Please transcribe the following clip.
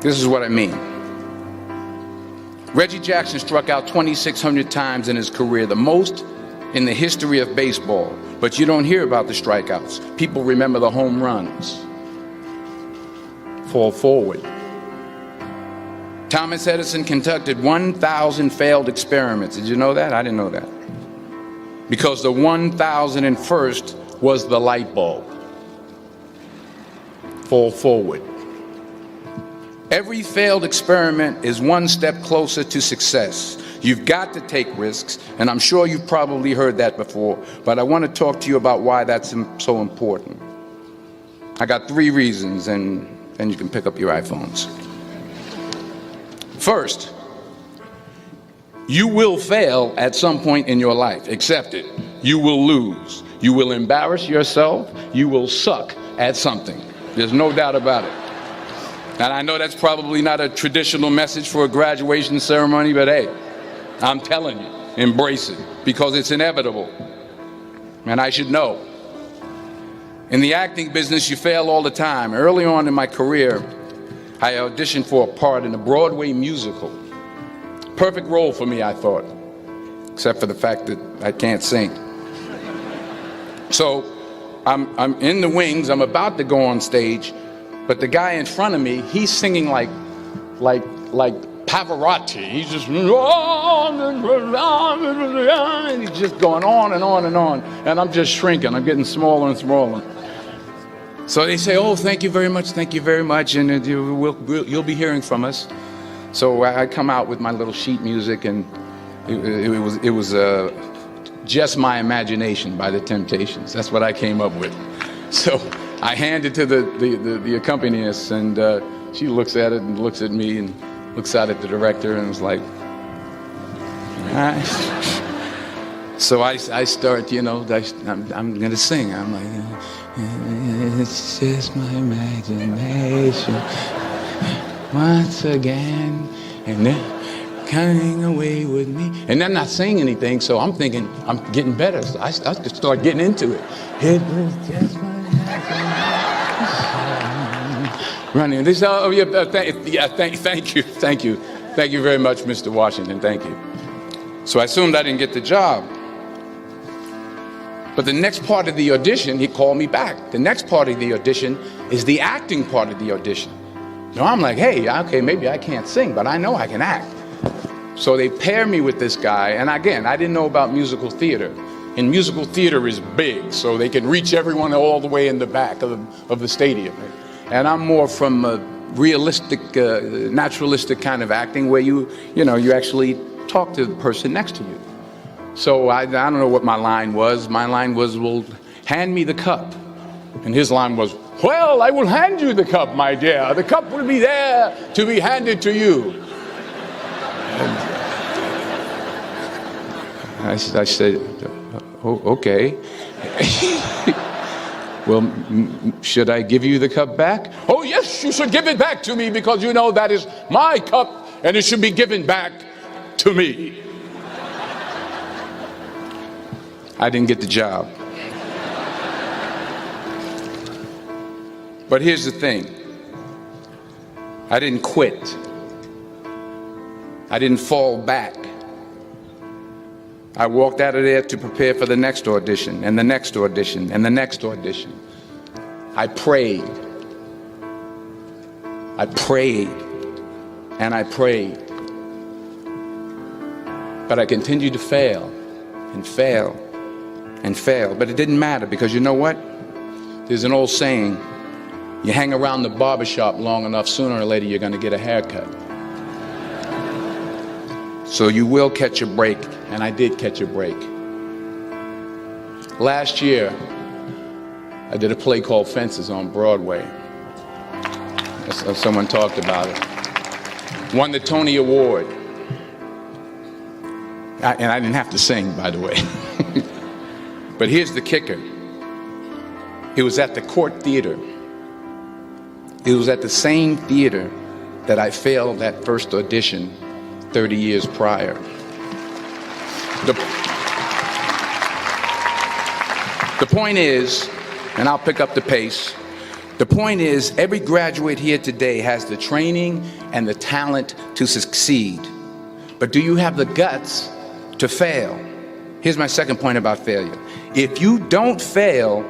This is what I mean. Reggie Jackson struck out 2,600 times in his career, the most in the history of baseball. But you don't hear about the strikeouts. People remember the home runs. Fall forward. Thomas Edison conducted 1,000 failed experiments. Did you know that? I didn't know that. Because the 1,001st was the light bulb. Fall forward. Every failed experiment is one step closer to success. You've got to take risks, and I'm sure you've probably heard that before, but I want to talk to you about why that's so important. I got 3 reasons, and then you can pick up your iPhones. First, you will fail at some point in your life. Accept it. You will lose. You will embarrass yourself. You will suck at something. There's no doubt about it. And I know that's probably not a traditional message for a graduation ceremony, but hey, I'm telling you, embrace it, because it's inevitable. And I should know. In the acting business, you fail all the time. Early on in my career, I auditioned for a part in a Broadway musical. Perfect role for me, I thought, except for the fact that I can't sing. So I'm in the wings, I'm about to go on stage, but the guy in front of me, he's singing like Pavarotti. He's just, and he's just going on and on and on, and I'm just shrinking. I'm getting smaller and smaller. So they say, "Oh, thank you very much, and you'll be hearing from us." So I come out with my little sheet music, and it was Just My Imagination by the Temptations. That's what I came up with. So I hand it to the accompanist, and she looks at it and looks at me and looks out at the director and was like, so I start, I'm going to sing. I'm like, it's just my imagination once again, and then coming away with me. And I'm not saying anything, so I'm thinking I'm getting better. So I start getting into it. It was just my running. This, oh yeah, thank you very much, Mr. Washington. Thank you. So I assumed I didn't get the job. But the next part of the audition, he called me back. The next part of the audition is the acting part of the audition. So I'm like, hey, okay, maybe I can't sing, but I know I can act. So they pair me with this guy, and again, I didn't know about musical theater. And musical theater is big, so they can reach everyone all the way in the back of the stadium. And I'm more from a realistic, naturalistic kind of acting where you actually talk to the person next to you. So I don't know what my line was. My line was, well, hand me the cup. And his line was, well, I will hand you the cup, my dear. The cup will be there to be handed to you. I said, oh, okay. Well, should I give you the cup back? Oh, yes, you should give it back to me, because you know that is my cup and it should be given back to me. I didn't get the job. But here's the thing. I didn't quit. I didn't fall back. I walked out of there to prepare for the next audition, and the next audition, and the next audition. I prayed. I prayed, and I prayed. But I continued to fail, and fail, and fail. But it didn't matter, because you know what? There's an old saying, you hang around the barbershop long enough, sooner or later you're going to get a haircut. So you will catch a break, and I did catch a break. Last year, I did a play called Fences on Broadway. Someone talked about it. Won the Tony Award. And I didn't have to sing, by the way. But here's the kicker. It was at the Court Theater. It was at the same theater that I failed that first audition 30 years prior. The point is, and I'll pick up the pace, The point is, every graduate here today has the training and the talent to succeed. But do you have the guts to fail? Here's my second point about failure. If you don't fail,